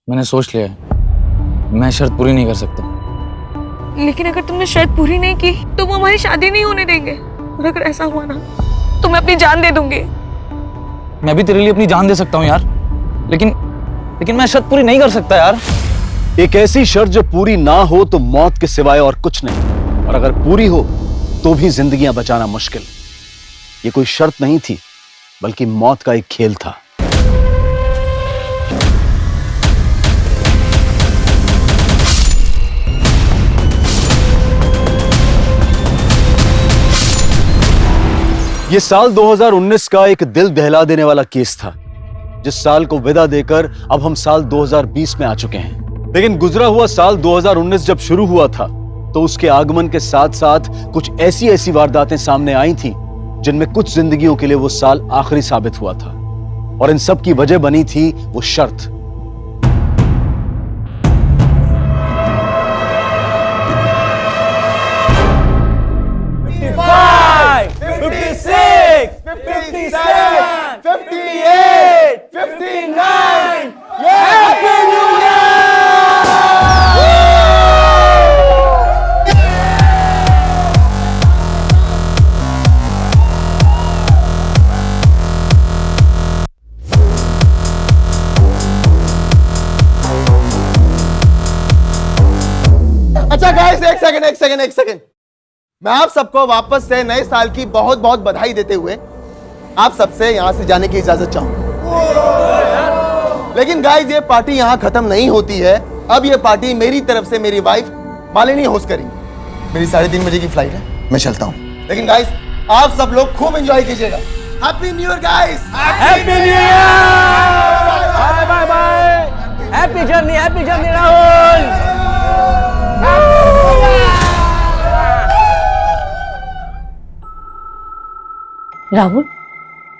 मैंने सोच लिया है, मैं शर्त पूरी नहीं कर सकता। लेकिन अगर तुमने शर्त पूरी नहीं की तो वो हमारी शादी नहीं होने देंगे। और अगर ऐसा हुआ ना तो मैं अपनी जान दे दूंगी। मैं भी तेरे लिए अपनी जान दे सकता हूँ यार, लेकिन मैं शर्त पूरी नहीं कर सकता यार। एक ऐसी शर्त जो पूरी ना हो तो मौत के सिवाय और कुछ नहीं, और अगर पूरी हो तो भी जिंदगियां बचाना मुश्किल। ये कोई शर्त नहीं थी, बल्कि मौत का एक खेल था। यह साल 2019 का एक दिल दहला देने वाला केस था, जिस साल को विदा देकर अब हम साल 2020 में आ चुके हैं। लेकिन गुजरा हुआ साल 2019 जब शुरू हुआ था तो उसके आगमन के साथ साथ कुछ ऐसी वारदातें सामने आई थीं जिनमें कुछ जिंदगियों के लिए वो साल आखिरी साबित हुआ था, और इन सब की वजह बनी थी वो शर्त। अच्छा गाइस, एक सेकंड। मैं आप सबको वापस से नए साल की बहुत बहुत बधाई देते हुए आप सबसे यहां से जाने की इजाजत चाहूंगा। लेकिन गाइस, ये पार्टी यहां खत्म नहीं होती है। अब ये पार्टी मेरी तरफ से मेरी वाइफ मालिनी होस्ट करेंगी। मेरी 3:30 बजे की फ्लाइट है, मैं चलता हूं। लेकिन गाइस, आप सब लोग खूब एंजॉय कीजिएगा। Happy new year guys. Happy new year. Bye bye. Happy journey Rahul. Rahul,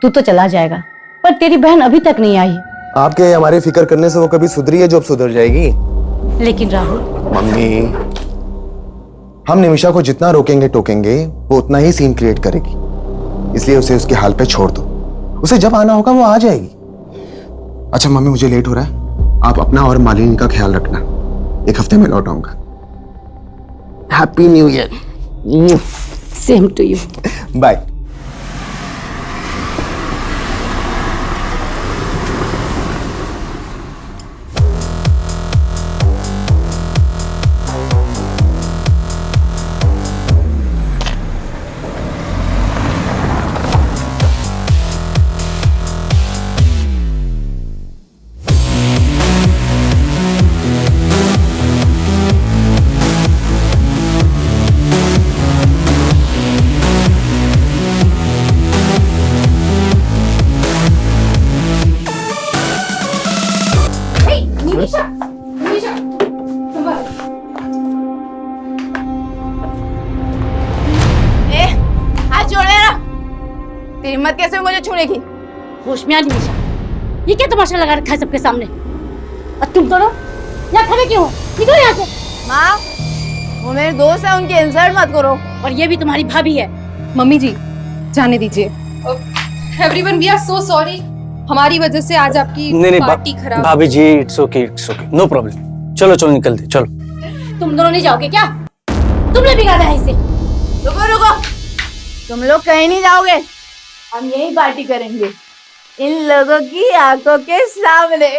तू तो चला जाएगा, पर तेरी बहन अभी तक नहीं आई। आपके हमारे फिक्र करने से वो कभी सुधरी है जो अब सुधर जाएगी। लेकिन राहुल, मम्मी, हम निमिषा को जितना रोकेंगे टोकेंगे वो उतना ही सीन क्रिएट करेगी, इसलिए उसे उसके हाल पे छोड़ दो। उसे जब आना होगा वो आ जाएगी। अच्छा मम्मी, मुझे लेट हो रहा है, आप अपना और मालिनी का ख्याल रखना। 1 हफ्ते में लौट आऊंगा। Happy new year. Same to you. Bye. हिम्मत कैसे मुझे छूने की? होश में आ निमिषा, ये क्या तमाशा लगा रखा है सबके सामने? और तुम दोनों यहाँ खड़े क्यों हो? निकलो यहाँ से। माँ, वो मेरे दोस्त है, उनकी इंसल्ट मत करो। और ये भी तुम्हारी भाभी है। मम्मी जी, जाने दीजिए। Everyone, we are so sorry. हमारी वजह से आज आपकी पार्टी खराब। भाभी ji, it's okay, no problem. चलो निकलते, चलो। तुम दोनों नहीं जाओगे क्या? तुमने बिगाड़ा है इसे। रुको, तुम लोग कहीं नहीं जाओगे। हम यही पार्टी करेंगे, इन लोगों की आंखों के सामने।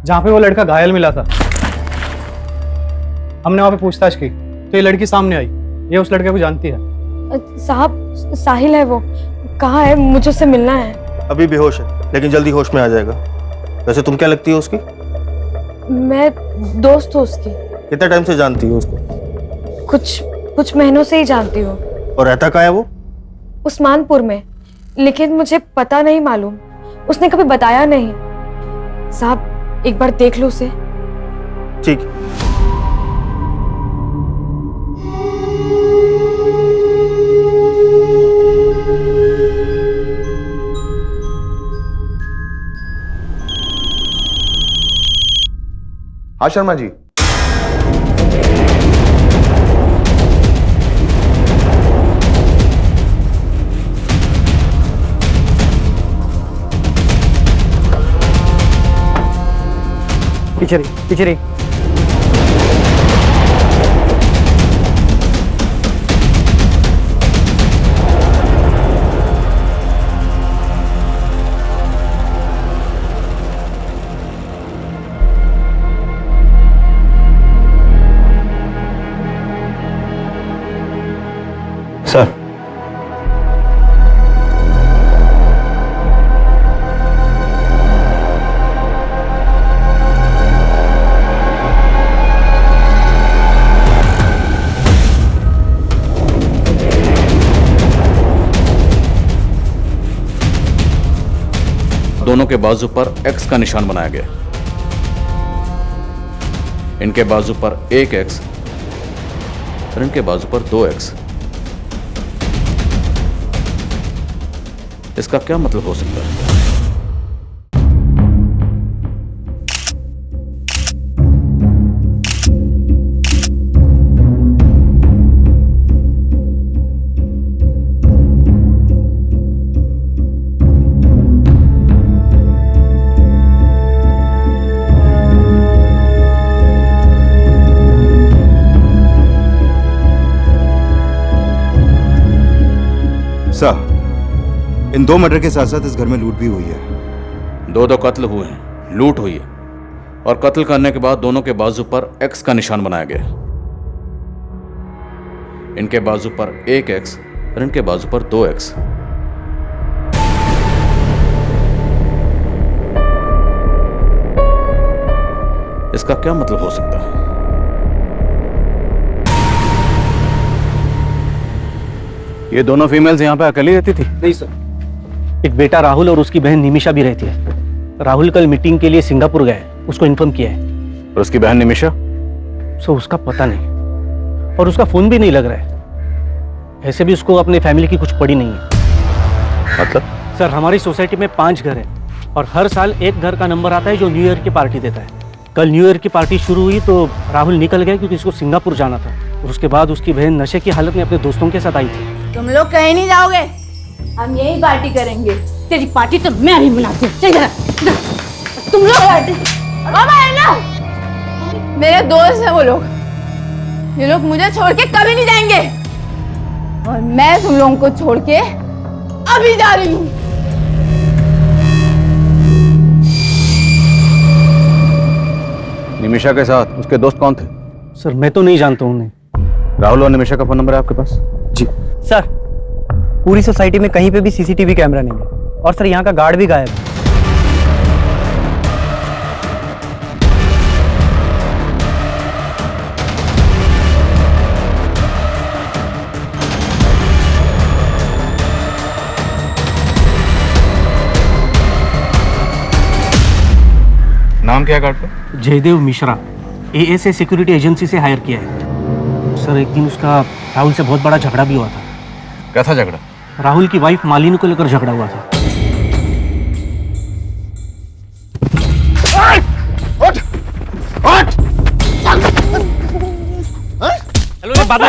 जहाँ पे वो लड़का घायल मिला था। हमने वहाँ पे पूछताछ की तो ये लड़की सामने आई। ये उस लड़के को जानती है। साहब साहिल है वो, कहाँ है? मुझे उससे मिलना है। अभी बेहोश है लेकिन जल्दी होश में आ जाएगा। वैसे तुम क्या लगती हो उसकी? मैं दोस्त हूँ उसकी। कितने टाइम से जानती हो उसको? कुछ महीनों से ही जानती हूँ। और रहता कहाँ है वो? उस्मानपुर में, लेकिन मुझे पता नहीं मालूम, उसने कभी बताया नहीं। साहब एक बार देख लो उसे। ठीक। हाँ शर्मा जी। पीछे रही, पीछे रही। सर, दोनों के बाजू पर एक्स का निशान बनाया गया। इनके बाजू पर एक एक्स और इनके बाजू पर 2 एक्स। इसका क्या मतलब हो सकता है? सर, इन 2 मर्डर के साथ साथ इस घर में लूट भी हुई है। 2 कत्ल हुए हैं, लूट हुई है, और कत्ल करने के बाद दोनों के बाजू पर एक्स का निशान बनाया गया। इनके बाजू पर एक एक्स और इनके बाजू पर 2 एक्स। इसका क्या मतलब हो सकता है? ये दोनों फीमेल्स यहाँ पे अकेली रहती थी? नहीं सर, एक बेटा राहुल और उसकी बहन निमिषा भी रहती है। राहुल कल मीटिंग के लिए सिंगापुर गए, उसको इन्फॉर्म किया है। और उसकी बहन निमिषा? सो उसका पता नहीं, और उसका फोन भी नहीं लग रहा है। ऐसे भी उसको अपने फैमिली की कुछ पड़ी नहीं है। मतलब? सर, हमारी सोसाइटी में 5 घर हैं और हर साल एक घर का नंबर आता है जो न्यू ईयर की पार्टी देता है। कल न्यू ईयर की पार्टी शुरू हुई तो राहुल निकल गया क्योंकि उसको सिंगापुर जाना था, और उसके बाद उसकी बहन नशे की हालत में अपने दोस्तों के साथ आई थी। तुम लोग कहीं नहीं जाओगे, हम यही पार्टी करेंगे। तेरी पार्टी तो मैं अभी बनाती हूँ। चल जरा, तुम लोग है ना, मेरे दोस्त हैं वो लोग। ये लोग मुझे छोड़ के कभी नहीं जाएंगे, और मैं तुम लोगों को छोड़ के अभी जा रही हूँ। निमिषा के साथ उसके दोस्त कौन थे? सर, मैं तो नहीं जानता हूँ उन्हें। राहुल और निमिषा का फोन नंबर है आपके पास? जी सर, पूरी सोसाइटी में कहीं पे भी सीसीटीवी कैमरा नहीं है, और सर यहाँ का गार्ड भी गायब है। नाम क्या है गार्ड का? Jaidev Mishra, ASA security agency से हायर किया है। सर, एक दिन उसका राहुल से बहुत बड़ा झगड़ा भी हुआ था। कैसा झगड़ा? राहुल की वाइफ मालिनी को लेकर झगड़ा हुआ था।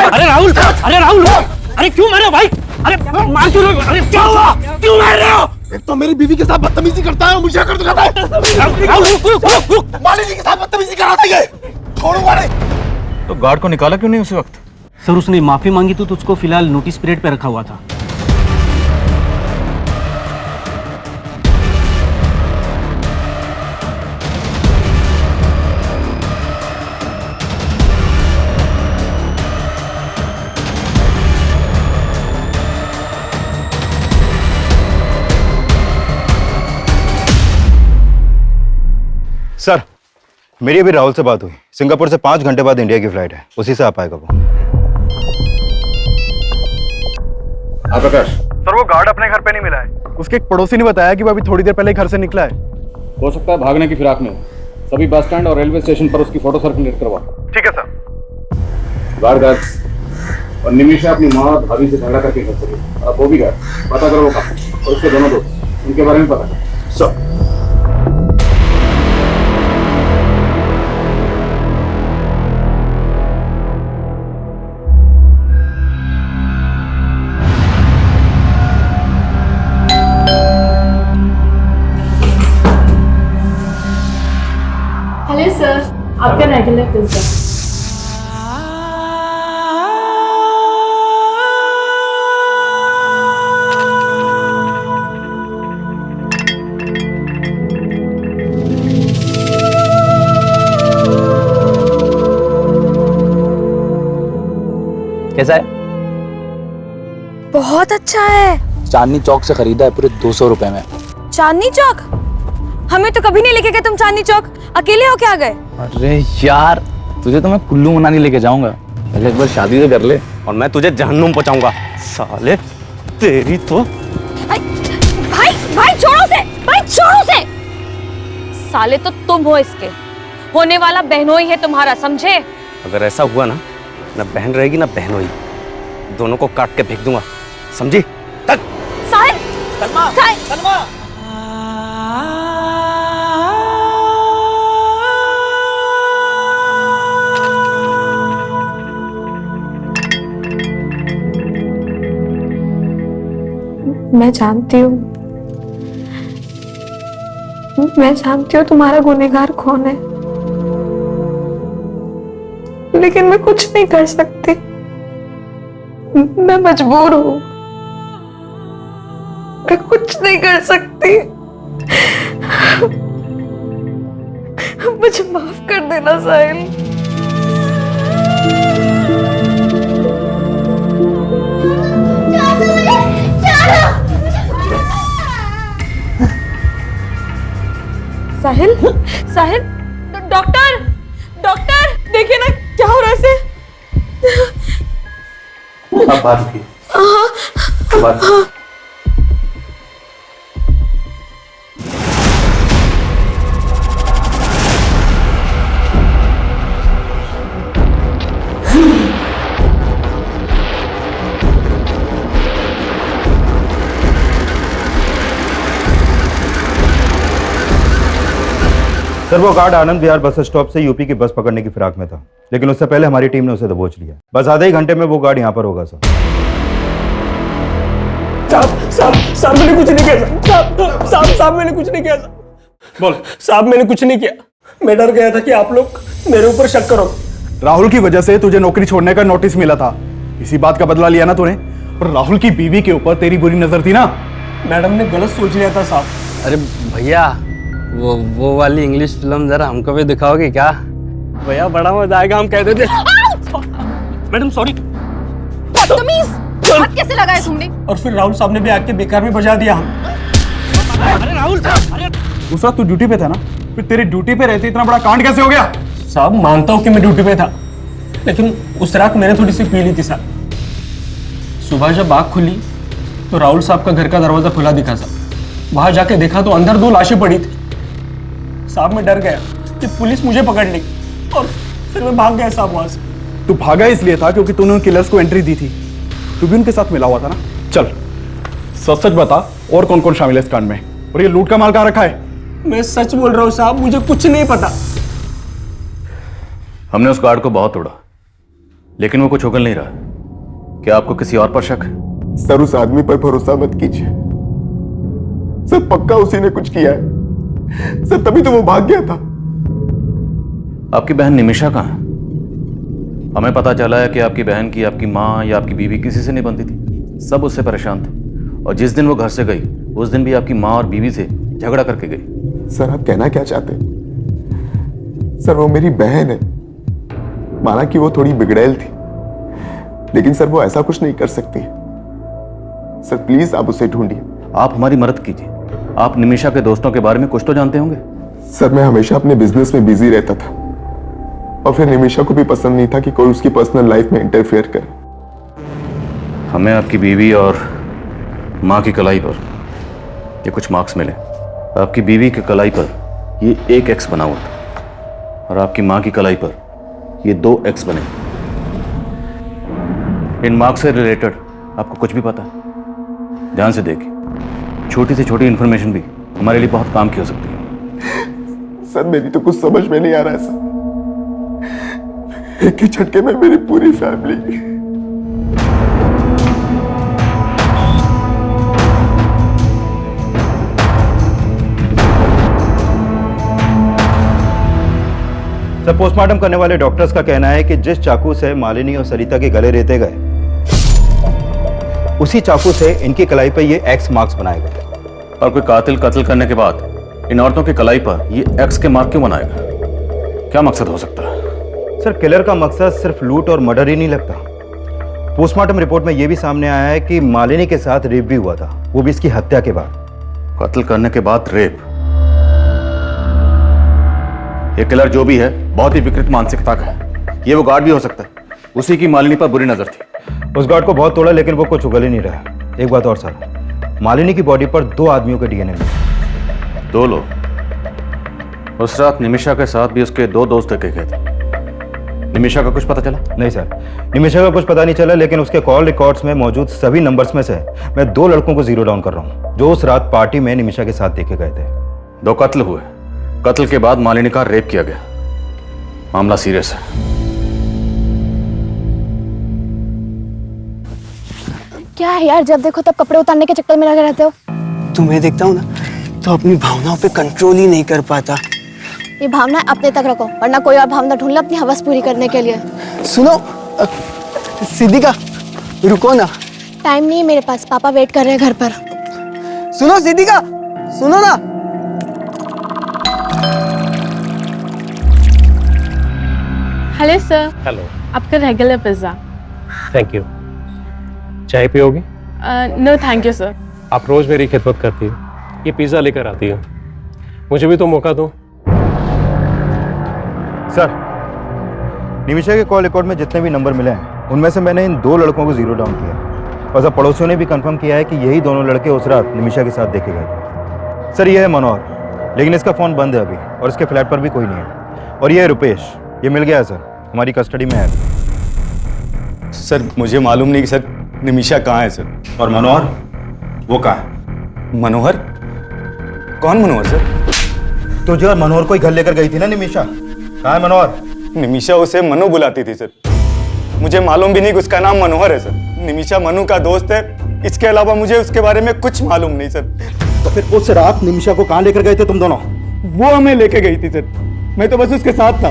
अरे राहुल, अरे क्यों मारे हो भाई? अरे मार क्यों रहे हो? अरे क्या हुआ? क्यों मार रहे हो? एक तो मेरी बीवी के साथ बदतमीजी करता है, मुझे कर दिखाता है। राहुल रुक। मालिनी के साथ बदतमीजी कराता है ये। छोड़ूंगा नहीं। तो गार्ड को निकाला क्यों नहीं उसी वक्त? सर, उसने माफी मांगी तो उसको फिलहाल नोटिस पीरियड पे रखा हुआ था। सर, मेरी अभी राहुल से बात हुई। सिंगापुर से 5 घंटे बाद इंडिया की फ्लाइट है, उसी से आ पाएगा वो। प्रकाश, सर वो गार्ड अपने घर पे नहीं मिला है। उसके एक पड़ोसी ने बताया कि वो अभी थोड़ी देर पहले घर से निकला है। हो सकता है भागने की फिराक में। सभी बस स्टैंड और रेलवे स्टेशन पर उसकी फोटो सर्कुलेट करवा। ठीक है सर। गार्ड और निमिषा अपनी माँ और भाभी से झगड़ा करके घर से गई। अब वो भी गए, पता करो वो कहाँ, और उसके दोनों दोस्त, उनके बारे में पता करो। सर हेलो सर, आपका रेगुलर पिज्जा। कैसा है? बहुत अच्छा है। चांदनी चौक से खरीदा है पूरे 200 रुपए में। चांदनी चौक? हमें तो कभी नहीं लेके गए तुम चांदनी चौक। अकेले हो क्या गए? अरे यार, तुझे तो मैं कुल्लू मनाली लेके जाऊंगा, पहले एक बार शादी तो कर ले। और मैं तुझे जहन्नुम पहुंचाऊंगा साले, तेरी तो। भाई भाई छोड़ो से, भाई छोड़ो से। साले तो तुम हो इसके, होने वाला बहनोई है तुम्हारा, समझे? अगर ऐसा हुआ ना, ना बहन रहेगी ना बहनोई, दोनों को काट के फेंक दूंगा, समझी? तक साहिल, सलमा, सलमा। मैं जानती हूँ तुम्हारा गुनहगार कौन है, लेकिन मैं कुछ नहीं कर सकती। मैं मजबूर हूँ, मैं कुछ नहीं कर सकती। मुझे माफ कर देना साहिल। साहिल, साहिल, डॉक्टर, डॉक्टर, देखिए ना क्या हो रहा है इसे। आप बात की। सर वो guard Anand Vihar bus stop से यूपी की बस पकड़ने की फिराक में था, लेकिन उससे पहले हमारी टीम ने उसे दबोच लिया। बस आधे ही घंटे में वो गार्ड यहाँ पर होगा सर। साहब मैंने कुछ नहीं किया। साहब मैंने कुछ नहीं किया। बोल साहब, मैंने कुछ नहीं किया। मैं डर गया था कि आप लोग मेरे ऊपर शक करो। राहुल की वजह से तुझे नौकरी छोड़ने का नोटिस मिला था, इसी बात का बदला लिया ना तूने। और राहुल की बीवी के ऊपर तेरी बुरी नजर थी ना। मैडम ने गलत सोच लिया था साहब। अरे भैया, वो वाली इंग्लिश फिल्म जरा हमको भी दिखाओगे क्या? भैया बड़ा मजा आएगा, हम कहते थे। Madam sorry. बदतमीज, हाथ कैसे लगाए तुमने? और फिर राहुल साहब ने भी आके बेकार में बजा दिया हम। अरे राहुल साहब, उस वक्त तू ड्यूटी पे था ना, फिर तेरी ड्यूटी पे रहते इतना बड़ा कांड कैसे हो गया? साहब मानता हूँ कि मैं ड्यूटी पे था, लेकिन उस रात मैंने थोड़ी सी पी ली थी साहब। सुबह जब आँख खुली तो राहुल साहब का घर का दरवाजा खुला दिखा साहब। वहां जाके देखा तो अंदर 2 लाशें पड़ी थी साहब। मैं डर गया कि पुलिस मुझे पकड़ ली और फिर मैं भाग गया साहब वहां से। तू भागा इसलिए था क्योंकि तूने उन किलर्स को एंट्री दी थी। तू भी उनके साथ मिला हुआ था ना। चल सच सच बता, और कौन कौन शामिल है इस कांड में, और ये लूट का माल कहाँ रखा है? मैं सच बोल रहा हूँ साहब, मुझे कुछ नहीं पता। हमने उस गार्ड को बहुत तोड़ा, लेकिन वो कुछ उगल नहीं रहा। क्या आपको किसी और पर शक है? सर उस आदमी पर भरोसा मत कीजिए सर, पक्का उसी ने कुछ किया है सर, तभी तो वो भाग गया था। आपकी बहन निमिषा कहाँ है? हमें पता चला है कि आपकी बहन की आपकी माँ या आपकी बीवी किसी से नहीं बनती थी, सब उससे परेशान थे। और जिस दिन वो घर से गई उस दिन भी आपकी माँ और बीवी से झगड़ा करके गई। सर आप कहना क्या चाहते हैं? सर वो मेरी बहन है, माना कि वो थोड़ी बिगड़ैल थी, लेकिन सर वो ऐसा कुछ नहीं कर सकती। सर प्लीज आप उसे ढूंढिए। आप हमारी मदद कीजिए, आप निमिषा के दोस्तों के बारे में कुछ तो जानते होंगे। सर मैं हमेशा अपने बिजनेस में बिजी रहता था और फिर निमिषा को भी पसंद नहीं था कि कोई उसकी पर्सनल लाइफ में इंटरफेयर करे। हमें आपकी बीवी और माँ की कलाई पर ये कुछ मार्क्स मिले। आपकी बीवी की कलाई पर ये 1 एक्स बना हुआ था और आपकी माँ की कलाई पर ये 2 एक्स बने। इन मार्क्स से रिलेटेड आपको कुछ भी पता है? ध्यान से देखिए, छोटी से छोटी इंफॉर्मेशन भी हमारे लिए बहुत काम की हो सकती है। सर मेरी तो कुछ समझ में नहीं आ रहा है सर। एक ही झटके में मेरी पूरी फैमिली। सर पोस्टमार्टम करने वाले डॉक्टर्स का कहना है कि जिस चाकू से मालिनी और सरिता के गले रेते गए, उसी चाकू से इनकी कलाई पर ये एक्स मार्क्स बनाए गए। और कोई कातिल कत्ल करने के बाद इन औरतों की कलाई पर ये एक्स के मार्क क्यों बनाएगा? क्या मकसद हो सकता है? सर किलर का मकसद सिर्फ लूट और मर्डर ही नहीं लगता। पोस्टमार्टम रिपोर्ट में यह भी सामने आया है कि मालिनी के साथ रेप भी हुआ था, वो भी इसकी हत्या के बाद। कत्ल करने के बाद रेप? ये किलर जो भी है बहुत ही विकृत मानसिकता का है। ये वो गार्ड भी हो सकता है, उसी की मालिनी पर बुरी नजर थी। उस गार्ड को बहुत तोड़ा लेकिन वो कुछ उगल ही नहीं रहा। एक बात और सर, मालिनी की बॉडी पर 2 आदमियों के डीएनए मिले। 2 लोग? उस रात निमिषा के साथ भी उसके 2 दोस्त देखे गए थे। निमिषा का कुछ पता चला? नहीं सर, निमिषा का कुछ पता नहीं चला, लेकिन उसके कॉल रिकॉर्ड्स में मौजूद सभी नंबर्स में से मैं 2 लड़कों को जीरो डाउन कर रहा हूँ जो उस रात पार्टी में निमिषा के साथ देखे गए थे। 2 कत्ल हुए, कत्ल के बाद मालिनी का रेप किया गया। मामला सीरियस है। क्या है यार, जब देखो तब कपड़े उतारने के चक्कर में लगे रहते हो। तुम्हें देखता हूँ ना तो अपनी भावनाओं पे कंट्रोल ही नहीं कर पाता। ये भावना अपने तक रखो, वरना कोई और भावना ढूंढ लो अपनी हवस पूरी करने के लिए। सुनो सिद्धिका, रुको ना। टाइम नहीं है मेरे पास, पापा वेट कर रहे हैं घर पर। सुनो सिद्धिका, सुनो ना। Hello sir. हेलो। आपका रेगुलर पिज्जा। Thank you. चाय पियोगी? No thank you sir. आप रोज मेरी खिदमत करती हो, ये पिज्जा लेकर आती हो, मुझे भी तो मौका दो। सर निमिषा के कॉल रिकॉर्ड में जितने भी नंबर मिले हैं उनमें से मैंने इन 2 लड़कों को जीरो डाउन किया और सब पड़ोसियों ने भी कंफर्म किया है कि यही दोनों लड़के उस रात निमिषा के साथ देखे गए थे। सर ये है मनोहर, लेकिन इसका फ़ोन बंद है अभी और इसके फ्लैट पर भी कोई नहीं है। और ये है रुपेश, ये मिल गया है सर, हमारी कस्टडी में है। सर मुझे मालूम नहीं कि सर निमिषा कहाँ है सर। और मनोहर वो कहाँ है? मनोहर? कौन मनोहर सर? तुझे और मनोहर को ही घर लेकर गई थी ना निमिषा, कहाँ है मनोहर? निमिषा उसे मनु बुलाती थी सर। मुझे मालूम भी नहीं कि उसका नाम मनोहर है सर। निमिषा मनु का दोस्त है, इसके अलावा मुझे उसके बारे में कुछ मालूम नहीं सर। तो फिर उस रात निमिषा को कहाँ लेकर गए थे तुम दोनों? वो हमें लेके गई थी सर, मैं तो बस उसके साथ था।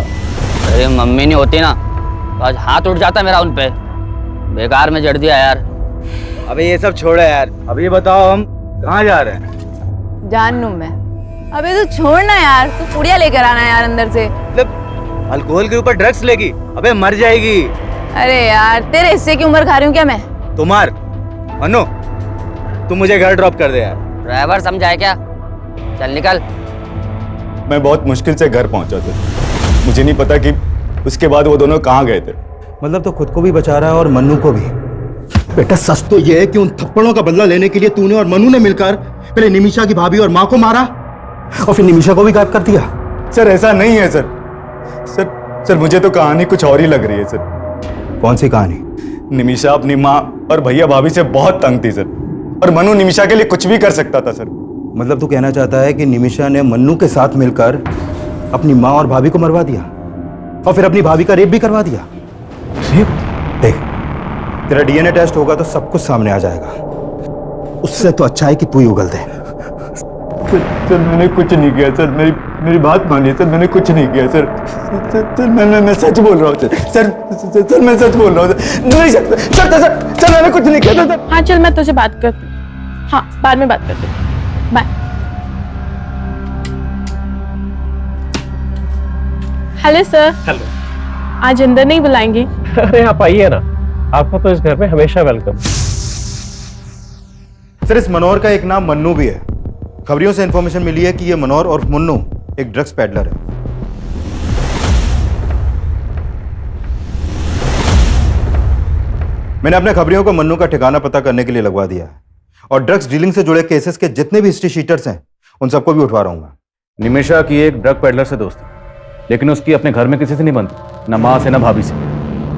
अरे मम्मी नहीं होती ना तो आज हाथ उठ जाता मेरा उन पे। बेकार में जड़ दिया यार। अबे ये सब छोड़ो यार, अब ये बताओ हम कहाँ जा रहे हैं? जान लूं मैं। अबे तू छोड़ना यार, तू पुड़िया लेकर आना यार अंदर से। अल्कोहल के ऊपर ड्रग्स लेगी, अबे मर जाएगी। अरे यार तेरे हिस्से की उम्र खा रही हूँ क्या मैं? तुम्हार अनु, तुम मुझे घर ड्रॉप कर दे यार। ड्राइवर समझाए क्या? चल निकल। मैं बहुत मुश्किल से घर पहुंचा था, मुझे नहीं पता कि उसके बाद वो दोनों कहाँ गए थे। मतलब तो खुद को भी बचा रहा है और मन्नू को भी। बेटा सच तो ये है कि उन थप्पड़ों का बदला लेने के लिए तूने और मनु ने मिलकर पहले निमिषा की भाभी और माँ को मारा और फिर निमिषा को भी गायब कर दिया। सर ऐसा नहीं है सर। सर मुझे तो कहानी कुछ और ही लग रही है सर। कौन सी कहानी? निमिषा अपनी माँ और भैया भाभी से बहुत तंग थी सर, और मनु निमिषा के लिए कुछ भी कर सकता था सर। मतलब तू कहना चाहता है कि निमिषा ने मन्नू के साथ मिलकर अपनी माँ और भाभी को मरवा दिया और फिर अपनी भाभी का रेप भी करवा दिया? रेप? देख तेरा डीएनए टेस्ट होगा तो सब कुछ सामने आ जाएगा। उससे तो अच्छा है कि तू ही उगल दे। सर मैंने कुछ नहीं किया सर, मेरी बात मानिए सर, मैंने कुछ नहीं किया सर। सर मैं सच बोल रहा हूँ सर मैं सच बोल रहा हूँ सर मैंने कुछ नहीं किया था। हाँ चल मैं तुझे बात करती हूँ, हाँ बाद में बात करती हूँ, बाय। Hello sir. हेलो। आज अंदर नहीं बुलाएंगे? अरे आप आइए ना, आपका तो इस घर में हमेशा वेलकम। सर इस मनोहर का एक नाम मन्नू भी है। खबरियों से इंफॉर्मेशन मिली है कि ये मनोहर और मुन्नू एक ड्रग्स पैडलर है। मैंने अपने खबरियों को मन्नू का ठिकाना पता करने के लिए लगवा दिया है और ड्रग्स डीलिंग से जुड़े केसेस के जितने भी हिस्ट्री शीटर्स हैं उन सबको भी उठवा रहा हूं मैं। निमिषा की एक ड्रग पेडलर से दोस्ती, लेकिन उसकी अपने घर में किसी से नहीं बनती, न माँ से न भाभी से।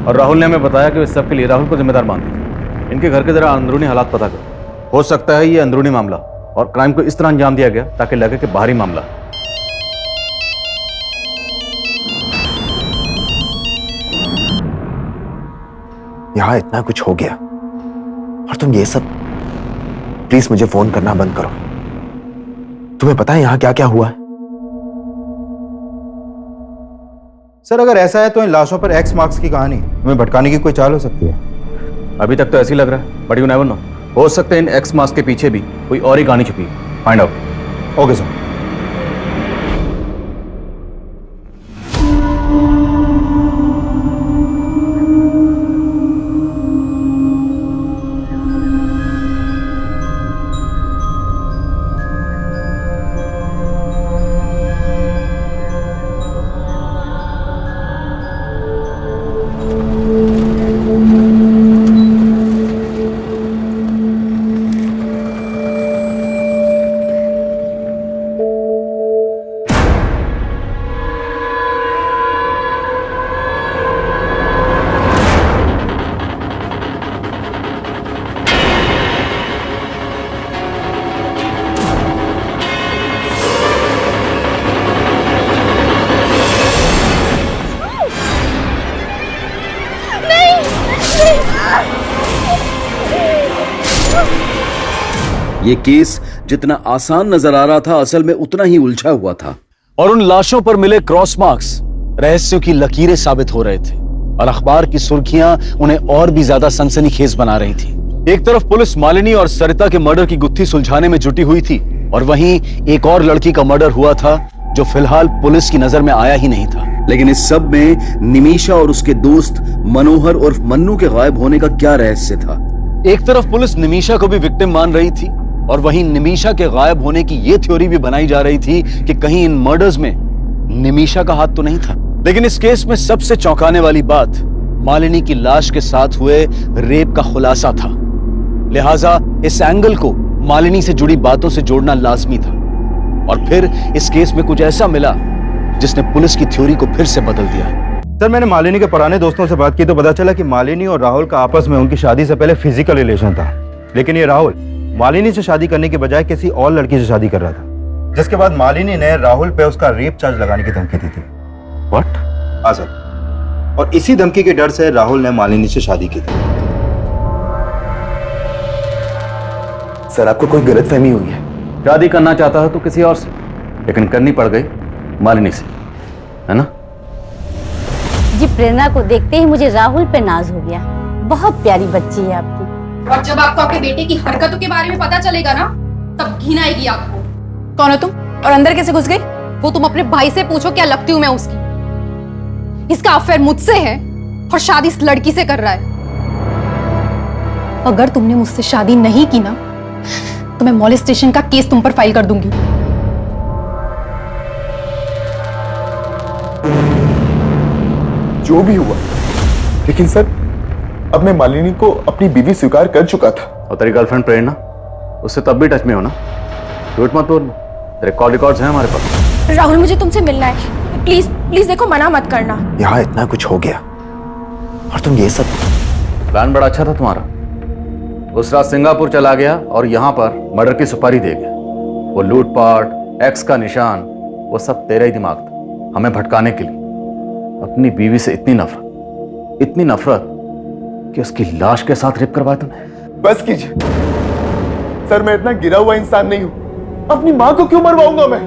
और राहुल ने हमें बताया कि इस सब के लिए राहुल को जिम्मेदार मानती थी। इनके घर के जरा अंदरूनी हालात पता करो, हो सकता है ये अंदरूनी मामला और क्राइम को इस तरह अंजाम दिया गया ताकि लगे कि बाहरी मामला। यहां इतना कुछ हो गया और तुम ये सब, प्लीज मुझे फोन करना बंद करो। तुम्हें पता है यहां क्या क्या हुआ है? सर अगर ऐसा है तो इन लाशों पर एक्स मार्क्स की कहानी हमें भटकाने की कोई चाल हो सकती है। अभी तक तो ऐसे ही लग रहा है, बट यू नेवर नो, हो सकता है इन एक्स मार्क्स के पीछे भी कोई और ही कहानी छुपी है। Find out. Okay sir. ये केस जितना आसान नजर आ रहा था, असल में उतना ही उलझा हुआ था। और उन लाशों पर मिले क्रॉस मार्क्स रहस्यों की लकीरें साबित हो रहे थे और अखबार की सुर्खियां उन्हें और भी ज्यादा सनसनीखेज बना रही थी। एक तरफ पुलिस मालिनी और सरिता के मर्डर की गुत्थी सुलझाने में जुटी हुई थी और वहीं एक और लड़की का मर्डर हुआ था जो फिलहाल पुलिस की नजर में आया ही नहीं था। लेकिन इस सब में निमिषा और उसके दोस्त मनोहर और मन्नू के गायब होने का क्या रहस्य था? एक तरफ पुलिस निमिषा को भी विक्टिम मान रही थी और वहीं निमिषा के गायब होने की यह थ्योरी भी बनाई जा रही थी कि कहीं इन मर्डर्स में निमिषा का हाथ तो नहीं था। लेकिन इस केस में सबसे चौंकाने वाली बात मालिनी की लाश के साथ हुए रेप का खुलासा था। लिहाजा इस एंगल को मालिनी से जुड़ी बातों से जोड़ना लाजमी था और फिर इस केस में कुछ ऐसा मिला जिसने पुलिस की थ्योरी को फिर से बदल दिया। सर मैंने मालिनी के पुराने दोस्तों से बात की तो पता चला कि मालिनी और राहुल का आपस में उनकी शादी से पहले फिजिकल रिलेशन था। लेकिन ये राहुल मालिनी से शादी करने के बजाय किसी और लड़की से शादी कर रहा था, जिसके बाद मालिनी ने राहुल पे उसका रेप चार्ज लगाने की धमकी दी थी। व्हाट? हाँ सर, और इसी धमकी के डर से राहुल ने मालिनी से शादी की थी। सर आपको कोई गलतफहमी हुई है। शादी करना चाहता है तो किसी और से, लेकिन करनी पड़ गई मालिनी से, है ना? जी प्रेरणा को देखते ही मुझे राहुल पे नाज हो गया। बहुत प्यारी बच्ची है आपकी। और जब आपको आपके बेटे की हरकतों के बारे में पता चलेगा ना, तब घिन आएगी आपको। कौन हो तुम और अंदर कैसे घुस गई? वो तुम अपने भाई से पूछो, क्या लगती हूँ मैं उसकी। इसका अफेयर मुझसे है और शादी इस लड़की से कर रहा है। अगर तुमने मुझसे शादी नहीं की ना तो मैं मॉलेस्टेशन का केस तुम पर फाइल कर दूंगी। जो भी हुआ, लेकिन सर अब मैं मालिनी को अपनी बीवी स्वीकार कर चुका था। और तेरी गर्लफ्रेंड प्रेरणा, उससे तब भी टच में हो ना? झूठ मत बोल, तेरे कॉल रिकॉर्ड्स हैं हमारे पास। राहुल मुझे तुमसे मिलना है, प्लीज प्लीज देखो, मना मत करना। यहाँ इतना कुछ हो गया और तुम ये सब। प्लान बड़ा अच्छा था तुम्हारा। उस रात सिंगापुर चला गया और यहाँ पर मर्डर की सुपारी दे गया। वो लूटपाट, एक्स का निशान, वो सब तेरा ही दिमाग था, हमें भटकाने के लिए। अपनी बीवी से इतनी नफरत कि उसकी लाश के साथ रेप करवाया तुमने। बस कीजिए सर, मैं इतना गिरा हुआ इंसान नहीं हूं। अपनी मां को क्यों मरवाऊंगा मैं?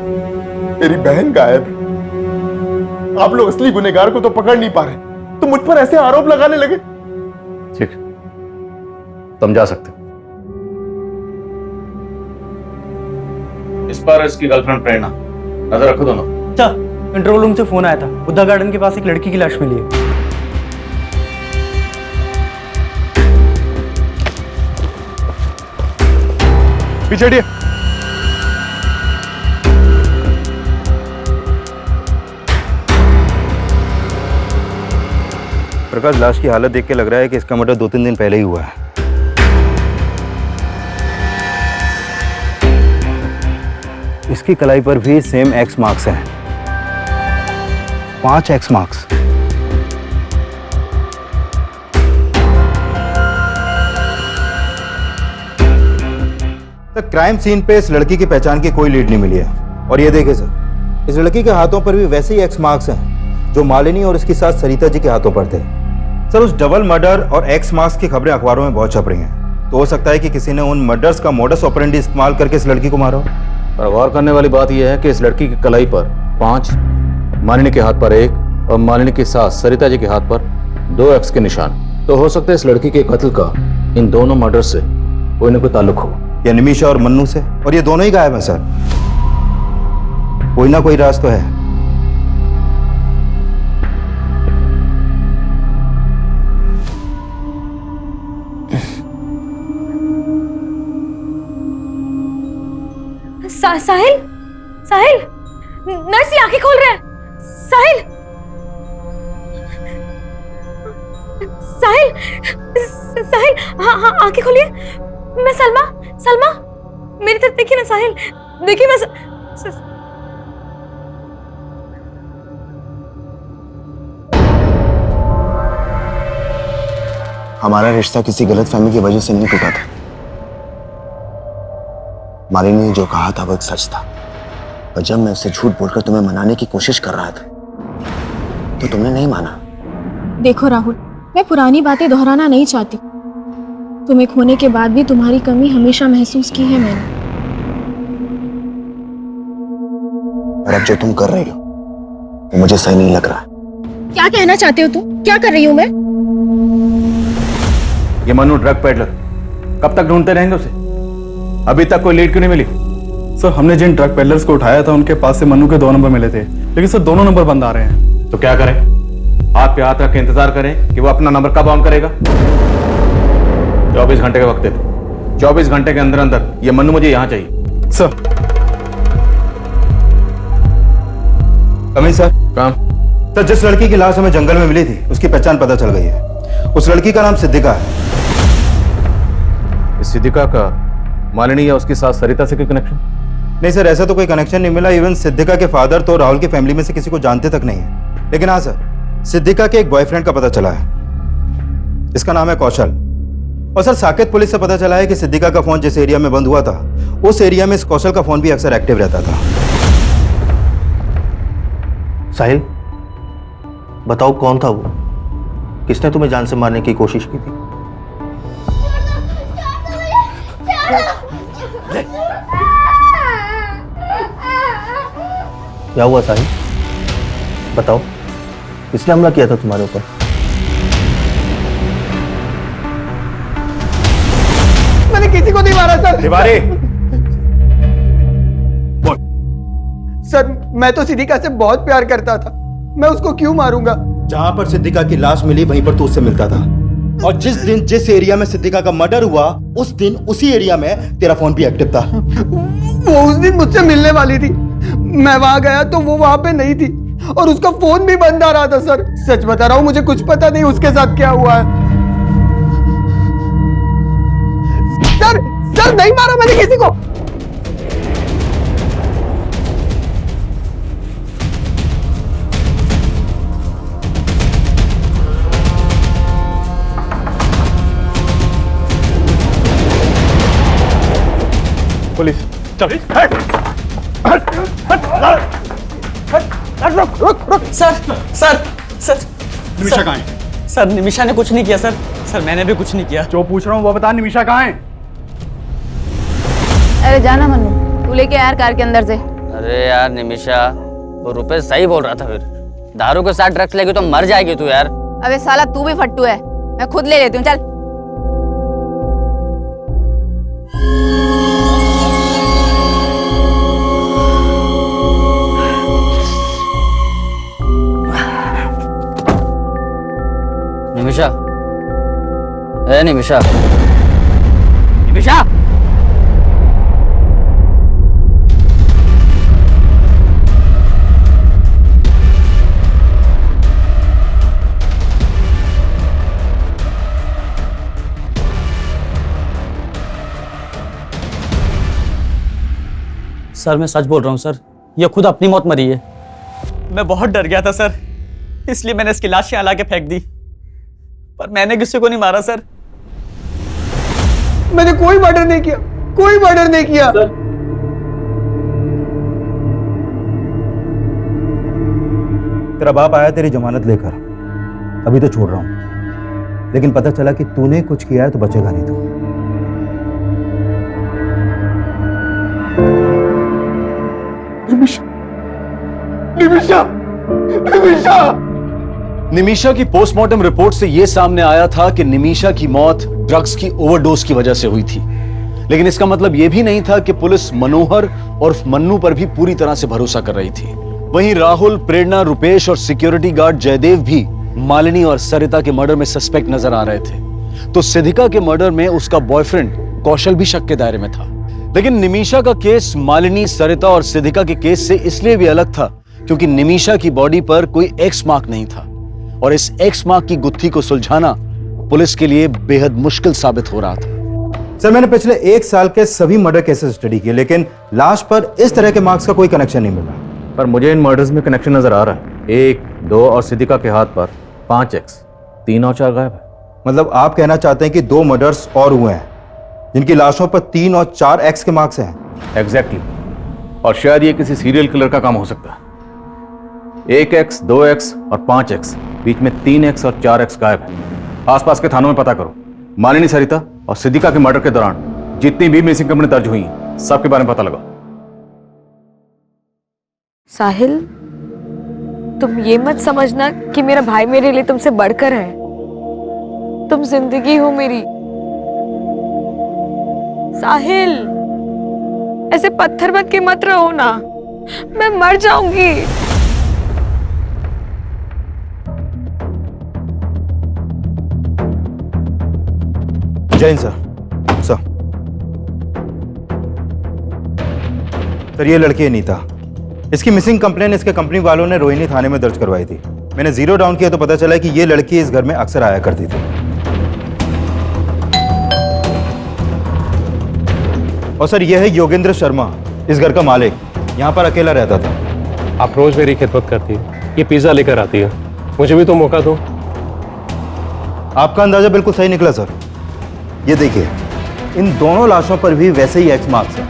मेरी बहन गायब है। आप लोग असली गुनहगार को तो पकड़ नहीं पा रहे, तो मुझ पर ऐसे आरोप लगाने लगे। ठीक, तुम जा सकते। इस पर इसकी गर्लफ्रेंड प्रेरणा, नजर रखो दोनों। अच्छा, कंट्रोल रूम से फोन आया था, बुद्धा गार्डन के पास एक लड़की की लाश मिली है। पीछे हटिए। प्रकाश, लाश की हालत देख के लग रहा है कि इसका मर्डर 2-3 दिन पहले ही हुआ है। इसकी कलाई पर भी सेम एक्स मार्क्स हैं, 5 एक्स मार्क्स। क्राइम सीन पे इस लड़की की पहचान की कोई लीड नहीं मिली है। और ये देखिए सर, इस लड़की के हाथों पर भी वैसे ही एक्स मार्क्स हैं जो मालिनी और इसके साथ सरिता जी के हाथों पर थे। सर, उस डबल मर्डर और एक्स मार्क्स की खबरें अखबारों में बहुत छप रही हैं, तो हो सकता है कि किसी ने उन मर्डर्स का मोडस ऑपरेंडी इस्तेमाल करके इस लड़की को मारा हो। पर गौर करने वाली बात यह है कि इस लड़की की कलाई पर 5, मालिनी के हाथ पर 1 और मालिनी के साथ सरिता जी के हाथ पर 2 एक्स के निशान। तो हो सकता है इस लड़की के कत्ल का इन दोनों मर्डर से कोई न कोई ताल्लुक हो, या निमिषा और मन्नू से। और ये दोनों ही गायब हैं सर, कोई ना कोई राज तो है। साहिल, साहिल, नर्स आंखें खोल रहे हैं। साहिल, साहिल, साहिल, हाँ हाँ आंखें खोलिए। मैं सलमा, सलमा, मेरी तरफ देखिए ना साहिल, देखिए मैं हमारा रिश्ता किसी गलतफहमी की वजह से नहीं टूटा था। मालिनी ने जो कहा था वो एक सच था, और जब मैं उसे झूठ बोलकर तुम्हें मनाने की कोशिश कर रहा था तो तुमने नहीं माना। देखो राहुल, मैं पुरानी बातें दोहराना नहीं चाहती। तुम्हें खोने के बाद भी तुम्हारी कमी हमेशा महसूस की है मैंने। और अब जो तुम कर रही हो वो मुझे सही नहीं लग रहा। क्या कहना चाहते हो तुम? क्या कर रही हूँ मैं? ये मनु ड्रग पेडलर, कब तक ढूंढते रहेंगे उसे? अभी तक कोई लीड क्यों नहीं मिली? सर, हमने जिन ड्रग पेडलर्स को उठाया था उनके पास से मनु के 2 नंबर मिले थे, लेकिन सर दोनों नंबर बंद आ रहे हैं। तो क्या करें? हाथ पे हाथ रख के इंतजार करें कि वो अपना नंबर कब ऑन करेगा? 24 घंटे का वक्त है। 24 घंटे के अंदर अंदर ये मनु मुझे यहां चाहिए। Sir, coming sir. काम सर, जिस लड़की की लाश हमें जंगल में मिली थी उसकी पहचान पता चल गई है। उस लड़की का नाम सिद्धिका है। इस सिद्धिका का मालिनी या उसके साथ सरिता से कोई कनेक्शन? नहीं सर, ऐसा तो कोई कनेक्शन नहीं मिला। इवन सिद्धिका के फादर तो राहुल की फैमिली में से किसी को जानते तक नहीं है। लेकिन हाँ सर, सिद्धिका के एक बॉयफ्रेंड का पता चला है, इसका नाम है कौशल। और सर, साकेत पुलिस से पता चला है कि सिद्धिका का फोन जिस एरिया में बंद हुआ था उस एरिया में इस कौशल का फोन भी अक्सर एक्टिव रहता था। साहिल, बताओ कौन था वो? किसने तुम्हें जान से मारने की कोशिश की थी? क्या हुआ साहिल? बताओ, किसने हमला किया था तुम्हारे ऊपर? मैंने किसी को नहीं मारा सर। तिवारी, सर, मैं तो सिद्धिका से बहुत प्यार करता था, मैं उसको क्यों मारूंगा? जहां पर सिद्धिका की लाश मिली वहीं पर तू उससे मिलता था, और जिस दिन जिस एरिया में सिद्धिका का मर्डर हुआ उस दिन उसी एरिया में तेरा फोन भी एक्टिव था। वो उस दिन मुझसे मिलने वाली थी, मैं वहां गया तो वो वहां पे नहीं थी और उसका फोन भी बंद आ रहा था। सर, सच बता रहा हूं, मुझे कुछ पता नहीं उसके साथ क्या हुआ है। सर, नहीं मारा मैंने किसी को। पुलिस, चल। रुक। सर। निमिषा कहाँ है? सर, निमिषा ने कुछ नहीं किया सर। सर, मैंने भी कुछ नहीं किया। जो पूछ रहा हूँ वो बता, निमिषा कहाँ है? अरे जाना मन्नू, तू लेके यार कार के अंदर से। अरे यार निमिषा, वो रुपेश सही बोल रहा था। फिर दारू के साथ ड्रग्स लेगी तो मर जाएगी तू यार। अबे साला, तू भी फट्टू है, मैं खुद ले लेती हूँ, चल। निमिषा, ए निमिषा, निमिषा, सर मैं सच बोल रहा हूँ सर, ये खुद अपनी मौत मरी है। मैं बहुत डर गया था सर, इसलिए मैंने इसकी लाश यहाँ ला के फेंक दी, पर मैंने किसी को नहीं मारा सर। मैंने कोई मर्डर नहीं किया, कोई मर्डर नहीं किया। तेरा बाप आया तेरी जमानत लेकर, अभी तो छोड़ रहा हूं, लेकिन पता चला कि तूने कुछ किया है तो बचेगा नहीं तू। निमिषा, निमिषा, निमिषा की पोस्टमार्टम रिपोर्ट से यह सामने आया था कि निमिषा की मौत ड्रग्स की ओवरडोज की वजह से हुई थी, लेकिन इसका मतलब यह भी नहीं था कि पुलिस मनोहर और मन्नू पर भी पूरी तरह से भरोसा कर रही थी। वहीं राहुल, प्रेरणा, रुपेश और सिक्योरिटी गार्ड जयदेव भी मालिनी और सरिता के मर्डर में सस्पेक्ट नजर आ रहे थे। तो सिद्धिका के मर्डर में उसका बॉयफ्रेंड कौशल भी शक के दायरे में था। लेकिन निमिषा का केस मालिनी, सरिता और सिद्धिका के केस से इसलिए भी अलग था क्योंकि निमिषा की बॉडी पर कोई एक्स मार्क नहीं था, और इस एक्स मार्क की गुत्थी को सुलझाना पुलिस के लिए बेहद मुश्किल साबित हो रहा था। सर मैंने पिछले 1 साल के सभी मर्डर केसेस स्टडी किए, लेकिन लाश पर इस तरह के मार्क्स का कोई कनेक्शन नहीं मिला। पर मुझे इन मर्डर्स में कनेक्शन नजर आ रहा है। 1, 2 और सिद्धिका के हाथ पर 5x, 3 और 4 गायब है। मतलब आप कहना चाहते हैं कि 2 मर्डर्स और हुए हैं जिनकी लाशों पर 3 और 4 एक्स के मार्क्स हैं? एग्जैक्टली, और शायद ये किसी सीरियल किलर का काम हो सकता है। 1x, 2x और 5x, बीच में 3x और 4x गायब है। आसपास के थानों में पता करो। मालिनी, सरिता और सिद्धिका के मर्डर के दौरान जितनी भी मिसिंग कंप्लेंट दर्ज हुई सबके बारे में पता लगाओ। साहिल, तुम ये मत समझना कि मेरा भाई मेरे लिए तुमसे बढ़कर है। तुम जिंदगी हो मेरी। साहिल, ऐसे पत्थर बन के मत रहो ना, मैं मर जाऊंगी। जैन सर, सर ये लड़की है नीता। इसकी मिसिंग कंप्लेन इसके कंपनी वालों ने रोहिणी थाने में दर्ज करवाई थी। मैंने जीरो डाउन किया तो पता चला कि ये लड़की इस घर में अक्सर आया करती थी। और सर ये है योगेंद्र शर्मा, इस घर का मालिक, यहाँ पर अकेला रहता था। आप रोज मेरी खिदमत करती है, ये पिज्जा लेकर आती है, मुझे भी तो मौका दो। आपका अंदाजा बिल्कुल सही निकला सर। ये देखिए, इन दोनों लाशों पर भी वैसे ही एक्स मार्क्स हैं।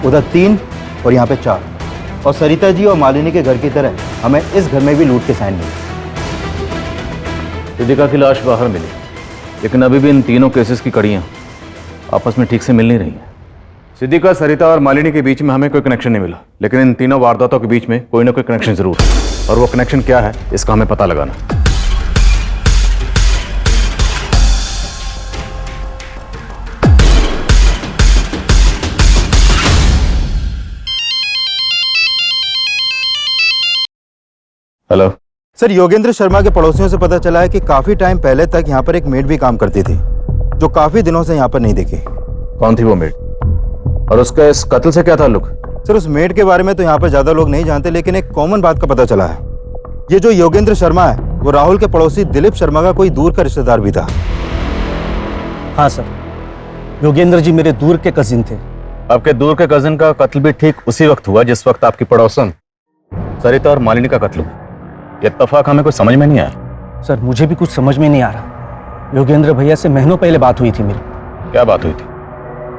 उधर 3 और यहाँ पे 4। और सरिता जी और मालिनी के घर की तरह हमें इस घर में भी लूट के साइन मिले। सिद्धिका की लाश बाहर मिली, लेकिन अभी भी इन तीनों केसेस की कड़ियां आपस में ठीक से मिल नहीं रही हैं। सिद्धिका, सरिता और मालिनी के बीच में हमें कोई कनेक्शन नहीं मिला, लेकिन इन तीनों वारदातों के बीच में कोई ना कोई कनेक्शन जरूर है, और वो कनेक्शन क्या है इसका हमें पता लगाना। हेलो सर, योगेंद्र शर्मा के पड़ोसियों से पता चला है कि काफी टाइम पहले तक यहाँ पर एक मेड भी काम करती थी, जो काफी दिनों से यहाँ पर नहीं दिखी। कौन थी वो मेड, और उसका इस कत्ल से क्या ताल्लुक? सर उस मेड के बारे में तो यहाँ पर ज्यादा लोग नहीं जानते, लेकिन एक कॉमन बात का पता चला है। ये जो योगेंद्र शर्मा है वो राहुल के पड़ोसी दिलीप शर्मा का कोई दूर का रिश्तेदार भी था। हाँ सर, योगेंद्र जी मेरे दूर के कजिन थे। आपके दूर के कजिन का कत्ल भी ठीक उसी वक्त हुआ जिस वक्त आपकी पड़ोसन सरिता और मालिनी का कत्ल हुआ। ये इत्तेफाक हमें कुछ समझ में नहीं आया। सर मुझे भी कुछ समझ में नहीं आ रहा। योगेंद्र भैया से महीनों पहले बात हुई थी मेरी। क्या बात हुई थी?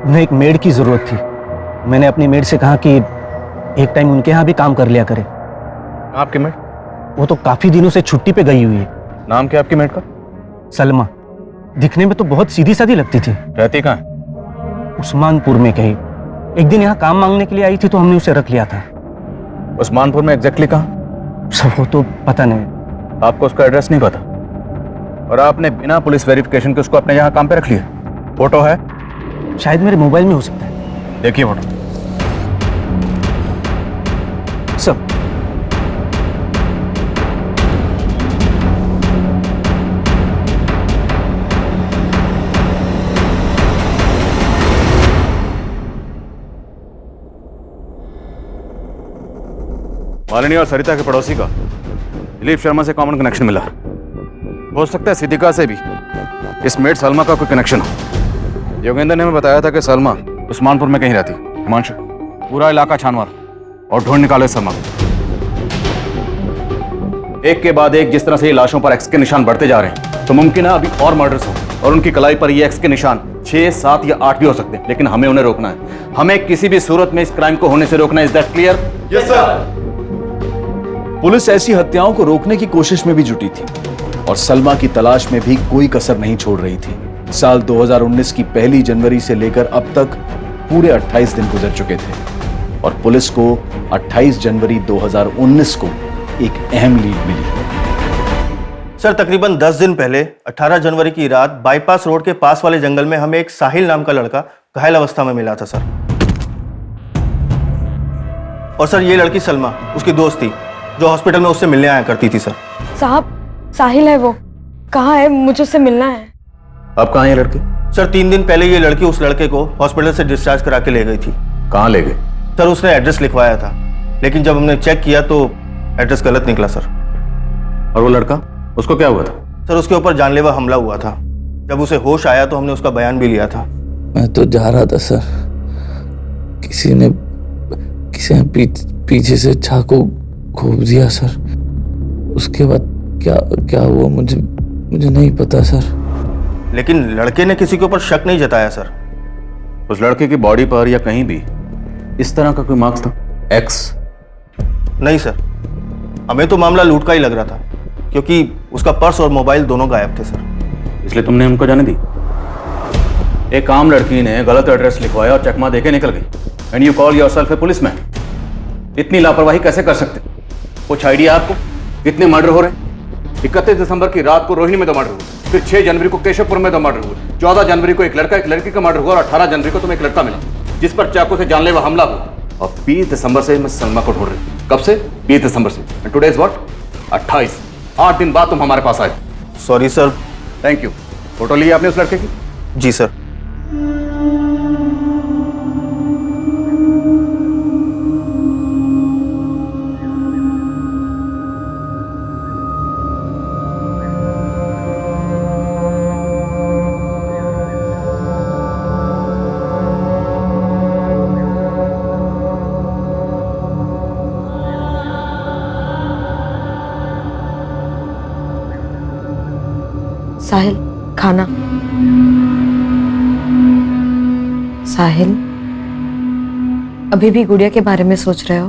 उन्हें एक मेड की जरूरत थी। मैंने अपनी मेड से कहा कि एक टाइम उनके यहाँ भी काम कर लिया करे। आपकी मेड? वो तो काफी दिनों से छुट्टी पे गई हुई है। नाम क्या आपकी मेड का? सलमा। दिखने में तो बहुत सीधी सादी लगती थी। रहती कहाँ है? उस्मानपुर में कहीं। एक दिन यहाँ काम मांगने के लिए आई थी तो हमने उसे रख लिया था। उस्मानपुर में एग्जैक्टली कहाँ? सब वो तो पता नहीं। आपको उसका एड्रेस नहीं पता, और आपने बिना पुलिस वेरिफिकेशन के उसको अपने यहाँ काम पे रख लिया? फोटो है? शायद मेरे मोबाइल में हो सकता है। देखिए फोटो। सब मालिनी और सरिता के पड़ोसी का दिलीप शर्मा से कॉमन कनेक्शन मिला। हो सकता है सिद्धिका से भी इस मेड सलमा का कोई कनेक्शन हो। योगेंद्र ने हमें बताया था कि सलमा उस्मानपुर में कहीं रहती। हिमांशु, पूरा इलाका छान मार और ढूंढ निकालो इस सलमा को। एक के बाद एक जिस तरह से ये लाशों पर एक्स के निशान बढ़ते जा रहे हैं तो मुमकिन है अभी और मर्डर्स हो और उनकी कलाई पर ये एक्स के निशान 6, 7 या 8 भी हो सकते हैं, लेकिन हमें उन्हें रोकना है। हमें किसी भी सूरत में इस क्राइम को होने से रोकना है। Is that clear? Yes sir. Police ऐसी हत्याओं को रोकने की कोशिश में भी जुटी थी और सलमा की तलाश में भी कोई कसर नहीं छोड़ रही थी। साल 2019 की 1 जनवरी से लेकर अब तक पूरे 28 दिन गुजर चुके थे और पुलिस को 28 जनवरी 2019 को एक अहम लीड मिली। सर तकरीबन 10 दिन पहले 18 जनवरी की रात बाईपास रोड के पास वाले जंगल में हमें एक साहिल नाम का लड़का घायल अवस्था में मिला था सर। और सर ये लड़की सलमा उसकी दोस्त थी जो हॉस्पिटल में उससे मिलने आया करती थी सर। साहब साहिल है वो, कहाँ है? मुझे उससे मिलना है। अब कहाँ है लड़की? सर 3 दिन पहले ये लड़की उस लड़के को हॉस्पिटल से डिस्चार्ज करा के ले गई थी। कहाँ ले गए? सर उसने एड्रेस लिखवाया था लेकिन जब हमने चेक किया तो एड्रेस गलत निकला सर। और वो लड़का, उसको क्या हुआ था? सर उसके ऊपर जानलेवा हमला हुआ था। जब उसे होश आया तो हमने उसका बयान भी लिया था। मैं तो जा रहा था सर, किसी ने पीछे से चाकू घोंप दिया सर। उसके बाद क्या हुआ मुझे नहीं पता सर। लेकिन लड़के ने किसी के ऊपर शक नहीं जताया सर। उस लड़के की बॉडी पर या कहीं भी इस तरह का कोई मार्क्स था? एक्स? नहीं सर, हमें तो मामला लूट का ही लग रहा था क्योंकि उसका पर्स और मोबाइल दोनों गायब थे सर। इसलिए तुमने हमको जाने दी? एक आम लड़की ने गलत एड्रेस लिखवाया और चकमा देके निकल गई and you call yourself A policeman. इतनी लापरवाही कैसे कर सकते? कुछ आइडिया आपको? कितने मर्डर हो रहे हैं? 31 दिसंबर की रात को रोहिणी में 2 मर्डर हुए, फिर 6 जनवरी को केशवपुर में 2 मर्डर हुए, 14 जनवरी को एक लड़की का मर्डर हुआ और 18 जनवरी को तुम्हें एक लड़का मिला जिस पर चाकू से जानलेवा हमला हुआ। और 20 दिसंबर से मैं सलमा को ढूंढ रही हूँ। कब से? 20 दिसंबर से। And today is what? 28। 8 दिन बाद तुम हमारे पास आए। Sorry sir. Thank you. Photo ली आपने उस लड़के की? जी सर। साहिल खाना। साहिल अभी भी गुड़िया के बारे में सोच रहे हो?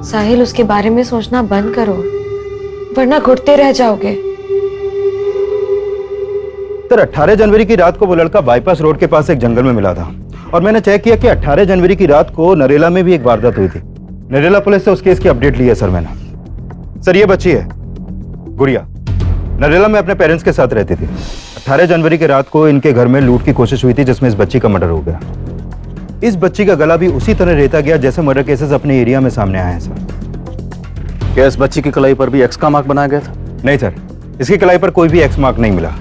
साहिल उसके बारे में सोचना बंद करो वरना घुटते रह जाओगे। सर 18 जनवरी की रात को वो लड़का बाईपास रोड के पास एक जंगल में मिला था और मैंने चेक किया कि 18 जनवरी की रात को नरेला में भी एक वारदात हुई थी। नरेला पुलिस से उस केस की अपडेट ली है सर मैंने। सर ये बच्ची है गुड़िया, नरेला में अपने पेरेंट्स के साथ रहती थी। 18 जनवरी की रात को इनके घर में लूट की कोशिश हुई थी जिसमें इस बच्ची का मर्डर हो गया। इस बच्ची का गला भी उसी तरह रेता गया जैसे मर्डर केसेस अपने एरिया में सामने आए हैं सर। क्या इस बच्ची की कलाई पर भी एक्स का मार्क बनाया गया था? नहीं सर, इसकी कलाई पर कोई भी एक्स मार्क नहीं मिला,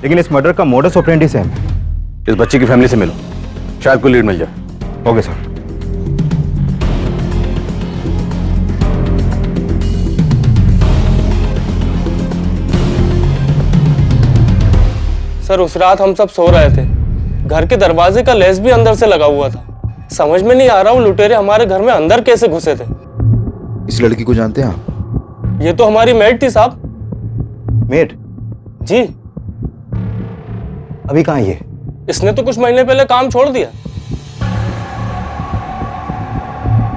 लेकिन इस मर्डर का मोडस ऑपरेंडी सेम है। इस बच्ची की फैमिली से मिलो, शायद कोई लीड मिल जाए। Okay sir. सर उस रात हम सब सो रहे थे, घर के दरवाजे का लेस भी अंदर से लगा हुआ था। समझ में नहीं आ रहा वो लुटेरे हमारे घर में अंदर कैसे घुसे थे। इस लड़की को जानते हैं आप? ये तो हमारी मेड थी साहब। मेड? जी। अभी कहाँ है ये? इसने तो कुछ महीने पहले काम छोड़ दिया।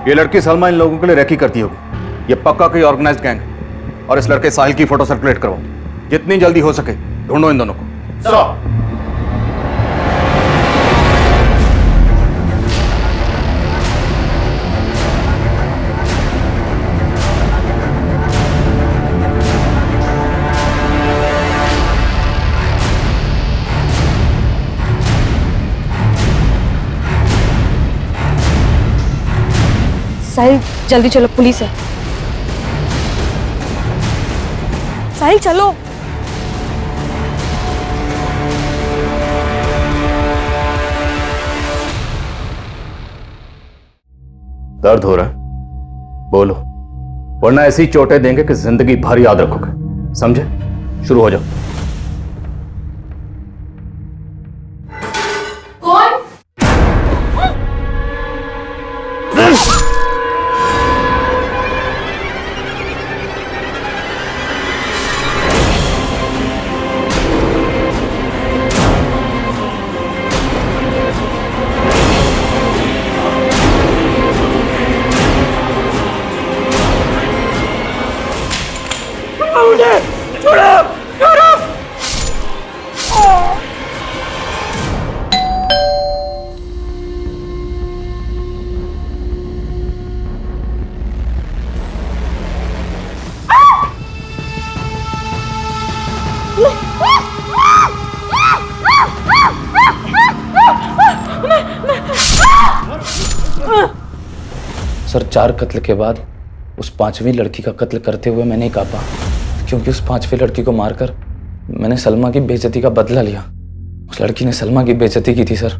ये लड़की सलमा इन लोगों के लिए रैकी करती होगी। ये पक्का कोई ऑर्गेनाइज्ड गैंग है और इस लड़के साहिल की फोटो सर्कुलेट करवाओ। जितनी जल्दी हो सके ढूंढो इन दोनों को। साहिल जल्दी चलो, पुलिस है। साहिल चलो। दर्द हो रहा है? बोलो, वरना ऐसी चोटें देंगे कि जिंदगी भर याद रखोगे। समझे? शुरू हो जाओ। कौन? मुझे छोड़ो छोड़ो। सर 4 कत्ल के बाद उस 5वीं लड़की का कत्ल करते हुए मैंने कापा, क्योंकि उस 5वीं लड़की को मारकर मैंने सलमा की बेइज्जती का बदला लिया। उस लड़की ने सलमा की बेइज्जती की थी सर।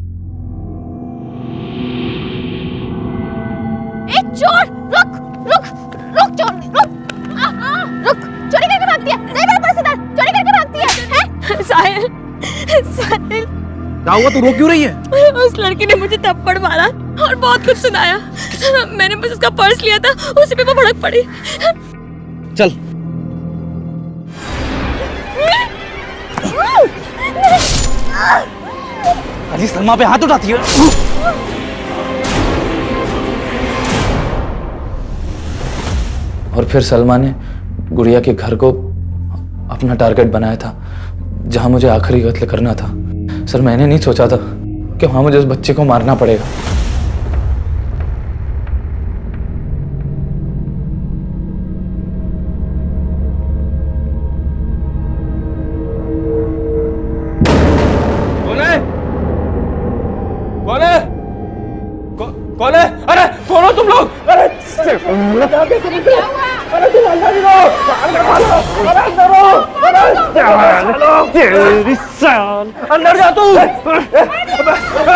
चोर रुक रुक रुक चोर रुक, चोरी करके भागती है, नहीं मेरे पर्स इधर, चोरी करके भागती है? साहिल साहिल क्या हुआ, तू रो क्यों रही है? उस लड़की ने मुझे थप्पड़ मारा और बहुत कुछ सुनाया। मैंने बस उसका पर्स लिया था, उसी पे वो भड़क पड़ी। चल अली सलमा पे हाथ उठाती है। और फिर सलमा ने गुड़िया के घर को अपना टारगेट बनाया था, जहां मुझे आखिरी कत्ल करना था। सर मैंने नहीं सोचा था कि वहां मुझे उस बच्चे को मारना पड़ेगा। कौन है? अरे कौन हो तुम लोग? अरे अरे तुम अंदर ही रहो, अरे अंदर रहो, तेरी साल अंदर जा तू।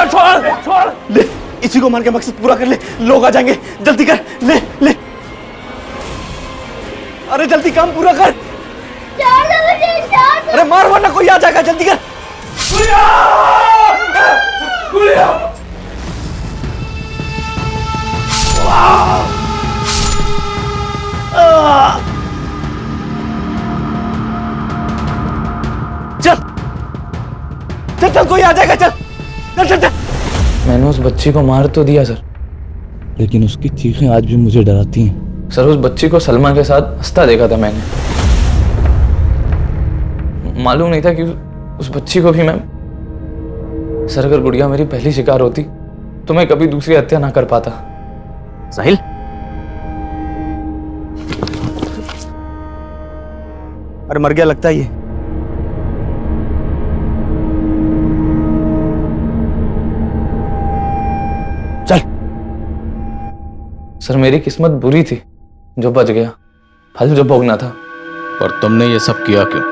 छोड़ छोड़, ले इसी को मार के मकसद पूरा कर ले, लोग आ जाएंगे, जल्दी कर, ले ले, अरे जल्दी काम पूरा कर। अरे मार वरना कोई आ जाएगा, जल्दी कर। गुड़िया गुड़िया चल चल चल, कोई आ जाएगा, चल चल चल चल। मैंने उस बच्ची को मार तो दिया सर, लेकिन उसकी चीखें आज भी मुझे डराती हैं। सर उस बच्ची को सलमा के साथ हंसता देखा था मैंने। मालूम नहीं था कि उस बच्ची को भी मैं, सर अगर गुड़िया मेरी पहली शिकार होती तो मैं कभी दूसरी हत्या ना कर पाता। साहिल अरे मर गया लगता है ये। चल। सर मेरी किस्मत बुरी थी जो बच गया, फल जो भोगना था। और तुमने ये सब किया क्यों?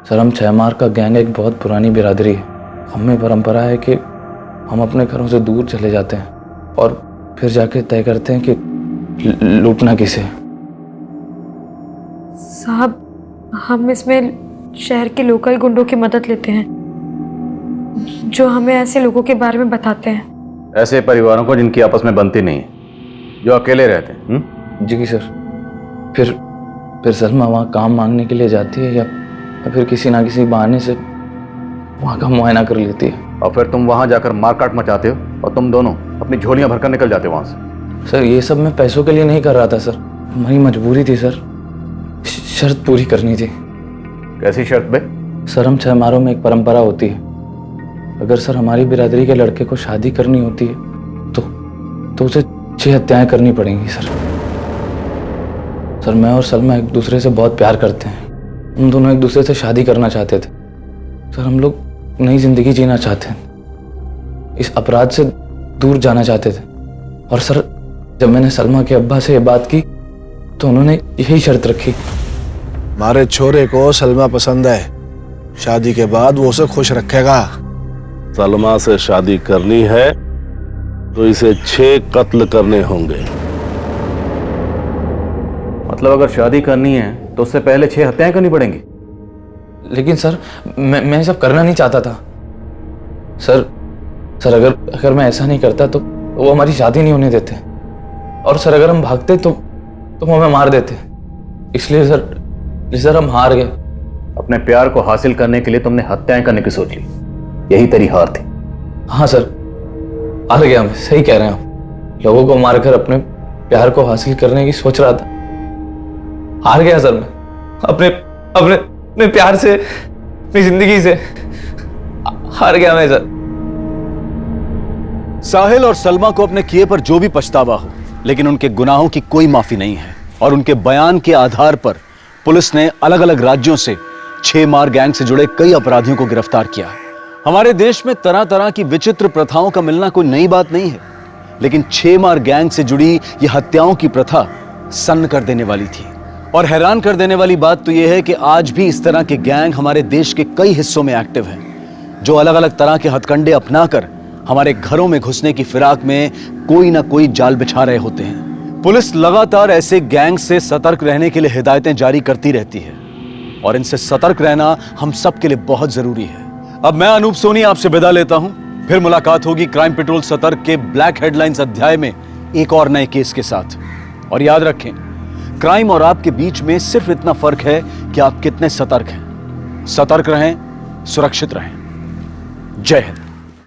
सर हम 6 मार का गैंग एक बहुत पुरानी बिरादरी है। हमें परंपरा है कि हम अपने घरों से दूर चले जाते हैं और फिर जाके तय करते हैं कि लूटना किसे। साहब हम इसमें शहर के लोकल गुंडों की मदद लेते हैं, जो हमें ऐसे लोगों के बारे में बताते हैं। ऐसे परिवारों को जिनकी आपस में बनती नहीं है, जो अकेले रहते हैं। जी सर। फिर सलमा वहाँ काम मांगने के लिए जाती है या फिर किसी ना किसी बहाने से वहाँ का मुआयना कर लेती है। और फिर तुम वहाँ जाकर मारकाट मचाते हो और तुम दोनों अपनी झोलियां भरकर निकल जाते हो वहाँ से। सर ये सब मैं पैसों के लिए नहीं कर रहा था सर, हमारी मजबूरी थी सर, शर्त पूरी करनी थी। कैसी शर्त बे? सर हम 6 मारों में एक परंपरा होती है, अगर सर हमारी बिरादरी के लड़के को शादी करनी होती है तो उसे 6 हत्याएं करनी पड़ेंगी सर। सर मैं और सलमा एक दूसरे से बहुत प्यार करते हैं, हम दोनों एक दूसरे से शादी करना चाहते थे। सर हम लोग नई जिंदगी जीना चाहते हैं, इस अपराध से दूर जाना चाहते थे। और सर जब मैंने सलमा के अब्बा से ये बात की तो उन्होंने यही शर्त रखी। हमारे छोरे को सलमा पसंद है, शादी के बाद वो उसे खुश रखेगा। सलमा से शादी करनी है तो इसे 6 कत्ल करने होंगे। मतलब अगर शादी करनी है तो उससे पहले 6 हत्याएं करनी पड़ेंगी। लेकिन सर मैं सब करना नहीं चाहता था सर अगर मैं ऐसा नहीं करता तो वो हमारी शादी नहीं होने देते, और सर अगर हम भागते तो वो हमें मार देते। इसलिए सर हम हार गए। अपने प्यार को हासिल करने के लिए तुमने हत्याएं करने की सोच ली, यही तेरी हार थी। हाँ सर हार गया मैं, सही कह रहे हैं आप। लोगों को मारकर अपने प्यार को हासिल करने की सोच रहा था। हार गया सर मैं, अपने अपने अपने प्यार से, अपनी जिंदगी से हार गया मैं सर। साहिल और सलमा को अपने किए पर जो भी पछतावा हो, लेकिन उनके गुनाहों की कोई माफी नहीं है और उनके बयान के आधार पर पुलिस ने अलग अलग राज्यों से 6 मार गैंग से जुड़े कई अपराधियों को गिरफ्तार किया है। हमारे देश में तरह तरह की विचित्र प्रथाओं का मिलना कोई नई बात नहीं है, लेकिन 6 मार गैंग से जुड़ी यह हत्याओं की प्रथा सन्न कर देने वाली थी। और हैरान कर देने वाली बात तो यह है कि आज भी इस तरह के गैंग हमारे देश के कई हिस्सों में एक्टिव हैं, जो अलग अलग तरह के हथकंडे अपनाकर हमारे घरों में घुसने की फिराक में कोई ना कोई जाल बिछा रहे होते हैं। पुलिस लगातार ऐसे गैंग से सतर्क रहने के लिए हिदायतें जारी करती रहती है और इनसे सतर्क रहना हम सब के लिए बहुत जरूरी है। अब मैं अनूप सोनी आपसे विदा लेता हूं, फिर मुलाकात होगी क्राइम पेट्रोल सतर्क के ब्लैक हेडलाइंस अध्याय में एक और नए केस के साथ। और याद रखें, क्राइम और आपके बीच में सिर्फ इतना फर्क है कि आप कितने सतर्क हैं। सतर्क रहें, सुरक्षित रहें। जय हिंद।